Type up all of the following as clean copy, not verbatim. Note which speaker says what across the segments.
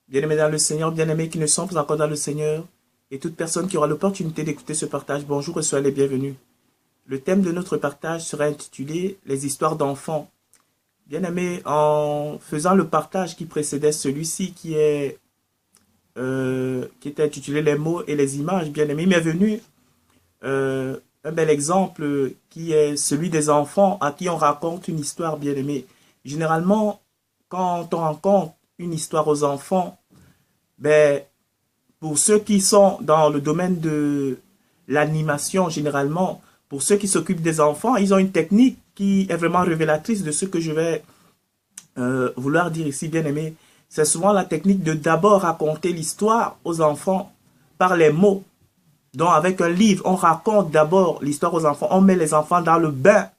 Speaker 1: Bien-aimés dans le Seigneur, bien-aimés qui ne sont pas encore dans le Seigneur, et toute personne qui aura l'opportunité d'écouter ce partage, bonjour et soyez les bienvenus. Le thème de notre partage sera intitulé « Les histoires d'enfants ». Bien-aimés, en faisant le partage qui précédait celui-ci qui était intitulé « Les mots et les images », bien-aimés, il m'est venu un bel exemple qui est celui des enfants à qui on raconte une histoire, bien-aimés. Généralement, quand on raconte une histoire aux enfants, ben, pour ceux qui sont dans le domaine de l'animation, généralement, pour ceux qui s'occupent des enfants, ils ont une technique qui est vraiment révélatrice de ce que je vais vouloir dire ici, bien aimé. C'est souvent la technique de d'abord raconter l'histoire aux enfants par les mots. Donc, avec un livre, on raconte d'abord l'histoire aux enfants. On met les enfants dans le bain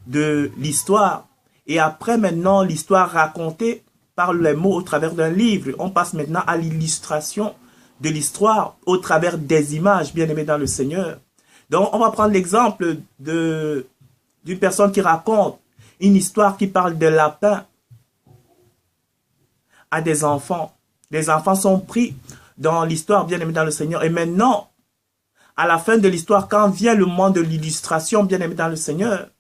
Speaker 1: de l'histoire. Et après, maintenant, l'histoire racontée par les mots au travers d'un livre. On passe maintenant à l'illustration de l'histoire au travers des images, bien aimées dans le Seigneur. Donc, on va prendre l'exemple d'une personne qui raconte une histoire qui parle de lapins à des enfants. Les enfants sont pris dans l'histoire, bien aimée dans le Seigneur. Et maintenant, à la fin de l'histoire, quand vient le moment de l'illustration, bien aimée dans le Seigneur,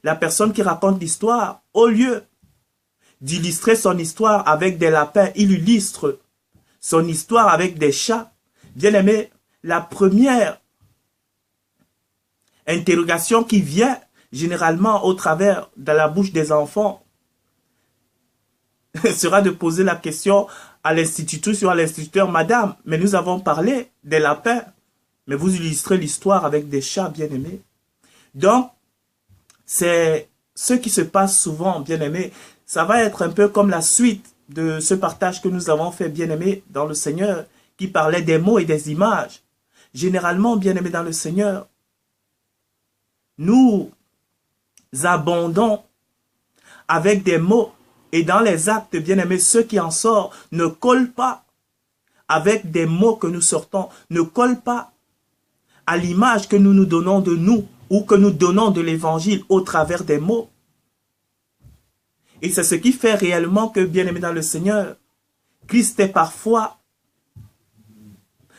Speaker 1: la personne qui raconte l'histoire, au lieu d'illustrer son histoire avec des lapins, il illustre son histoire avec des chats. Bien aimé, la première interrogation qui vient généralement au travers de la bouche des enfants sera de poser la question à l'institutrice ou à l'instituteur, Madame, mais nous avons parlé des lapins, mais vous illustrez l'histoire avec des chats, bien aimés. Donc, c'est ce qui se passe souvent, bien aimé. Ça va être un peu comme la suite de ce partage que nous avons fait, bien aimé, dans le Seigneur, qui parlait des mots et des images. Généralement, bien aimé dans le Seigneur, nous abondons avec des mots et dans les actes, bien aimés, ceux qui en sortent ne collent pas avec des mots que nous sortons, ne collent pas à l'image que nous nous donnons de nous ou que nous donnons de l'évangile au travers des mots. Et c'est ce qui fait réellement que, bien aimé dans le Seigneur, Christ est parfois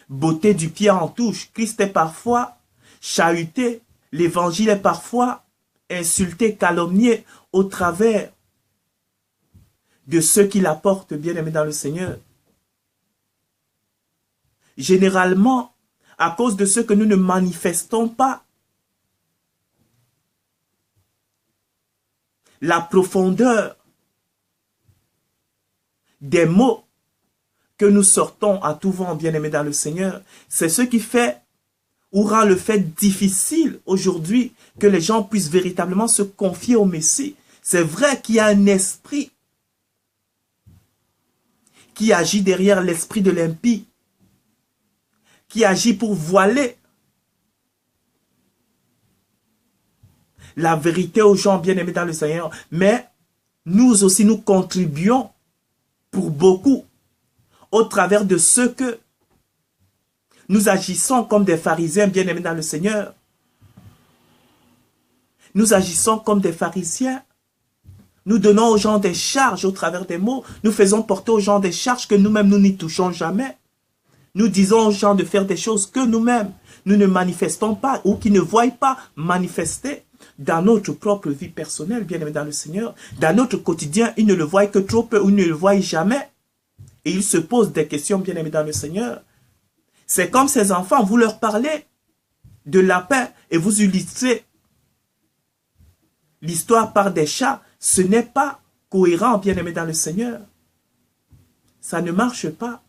Speaker 1: botté du pied en touche, Christ est parfois chahuté, l'évangile est parfois insulté, calomnié au travers de ceux qui l'apportent, bien aimé dans le Seigneur. Généralement, à cause de ce que nous ne manifestons pas, la profondeur des mots que nous sortons à tout vent, bien aimé dans le Seigneur, c'est ce qui fait ou rend le fait difficile aujourd'hui que les gens puissent véritablement se confier au Messie. C'est vrai qu'il y a un esprit qui agit derrière l'esprit de l'impie, qui agit pour voiler la vérité aux gens bien aimés dans le Seigneur. Mais nous aussi, nous contribuons pour beaucoup au travers de ce que nous agissons comme des pharisiens bien aimés dans le Seigneur. Nous agissons comme des pharisiens. Nous donnons aux gens des charges au travers des mots. Nous faisons porter aux gens des charges que nous-mêmes, nous n'y touchons jamais. Nous disons aux gens de faire des choses que nous-mêmes, nous ne manifestons pas ou qui ne voient pas manifester dans notre propre vie personnelle, bien aimé dans le Seigneur. Dans notre quotidien, ils ne le voient que trop peu ou ils ne le voient jamais. Et ils se posent des questions, bien aimé dans le Seigneur. C'est comme ces enfants, vous leur parlez de lapins et vous illustrez l'histoire par des chats. Ce n'est pas cohérent, bien aimé dans le Seigneur. Ça ne marche pas.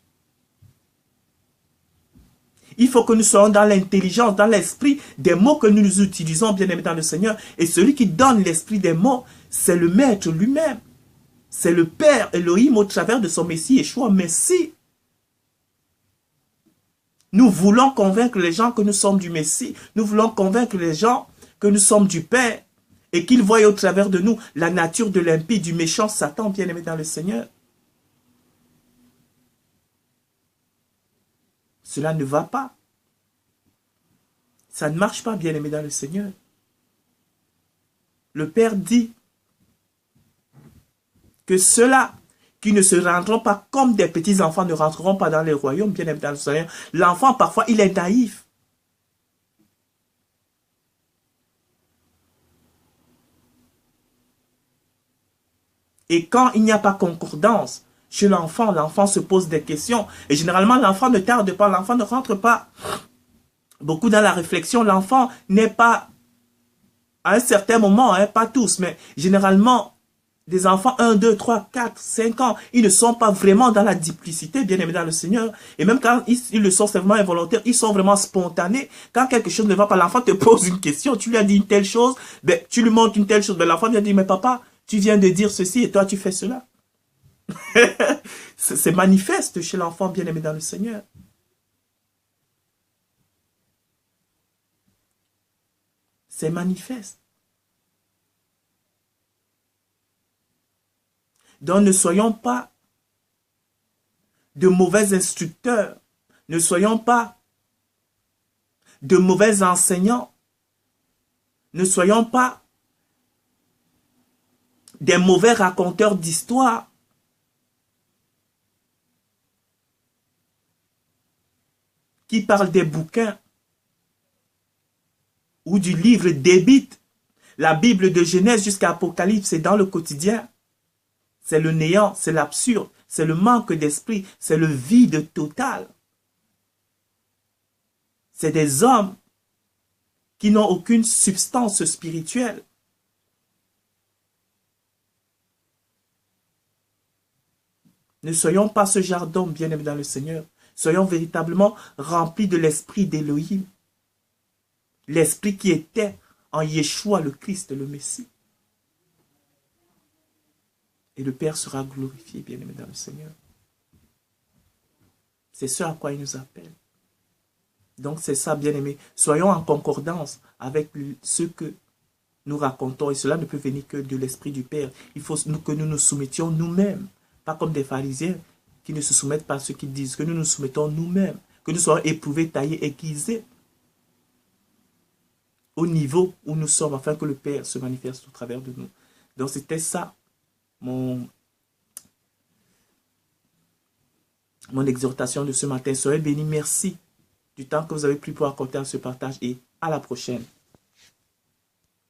Speaker 1: Il faut que nous soyons dans l'intelligence, dans l'esprit des mots que nous utilisons, bien aimés dans le Seigneur. Et celui qui donne l'esprit des mots, c'est le Maître lui-même. C'est le Père Elohim au travers de son Messie Yeshua. Messie. Nous voulons convaincre les gens que nous sommes du Messie. Nous voulons convaincre les gens que nous sommes du Père. Et qu'ils voient au travers de nous la nature de l'impie, du méchant Satan, bien aimé dans le Seigneur. Cela ne va pas. Ça ne marche pas, bien aimé dans le Seigneur. Le Père dit que ceux-là qui ne se rendront pas comme des petits-enfants, ne rentreront pas dans les royaumes, bien aimés dans le Seigneur. L'enfant, parfois, il est naïf. Et quand il n'y a pas concordance chez l'enfant, l'enfant se pose des questions. Et généralement, l'enfant ne tarde pas, l'enfant ne rentre pas beaucoup dans la réflexion. L'enfant n'est pas, à un certain moment, hein, pas tous, mais généralement, des enfants 1, 2, 3, 4, 5 ans, ils ne sont pas vraiment dans la duplicité, bien aimés dans le Seigneur. Et même quand ils le sont seulement involontaires, ils sont vraiment spontanés. Quand quelque chose ne va pas, l'enfant te pose une question, tu lui as dit une telle chose, ben, tu lui montres une telle chose, ben, l'enfant lui a dit, mais papa, tu viens de dire ceci et toi tu fais cela. C'est manifeste chez l'enfant bien aimé dans le Seigneur. C'est manifeste. Donc ne soyons pas de mauvais instructeurs. Ne soyons pas de mauvais enseignants. Ne soyons pas des mauvais raconteurs d'histoires. Qui parlent des bouquins ou du livre débite. La Bible de Genèse jusqu'à Apocalypse, c'est dans le quotidien. C'est le néant, c'est l'absurde, c'est le manque d'esprit, c'est le vide total. C'est des hommes qui n'ont aucune substance spirituelle. Ne soyons pas ce genre d'hommes bien-aimés dans le Seigneur. Soyons véritablement remplis de l'esprit d'Élohim. L'esprit qui était en Yeshua, le Christ, le Messie. Et le Père sera glorifié, bien-aimé dans le Seigneur. C'est ce à quoi il nous appelle. Donc c'est ça, bien-aimé. Soyons en concordance avec ce que nous racontons. Et cela ne peut venir que de l'Esprit du Père. Il faut que nous nous soumettions nous-mêmes. Pas comme des pharisiens qui ne se soumettent pas à ce qu'ils disent. Que nous nous soumettons nous-mêmes. Que nous soyons éprouvés, taillés, aiguisés. Au niveau où nous sommes, afin que le Père se manifeste au travers de nous. Donc c'était ça, mon exhortation de ce matin. Soyez bénis, merci du temps que vous avez pris pour accorder à ce partage et à la prochaine.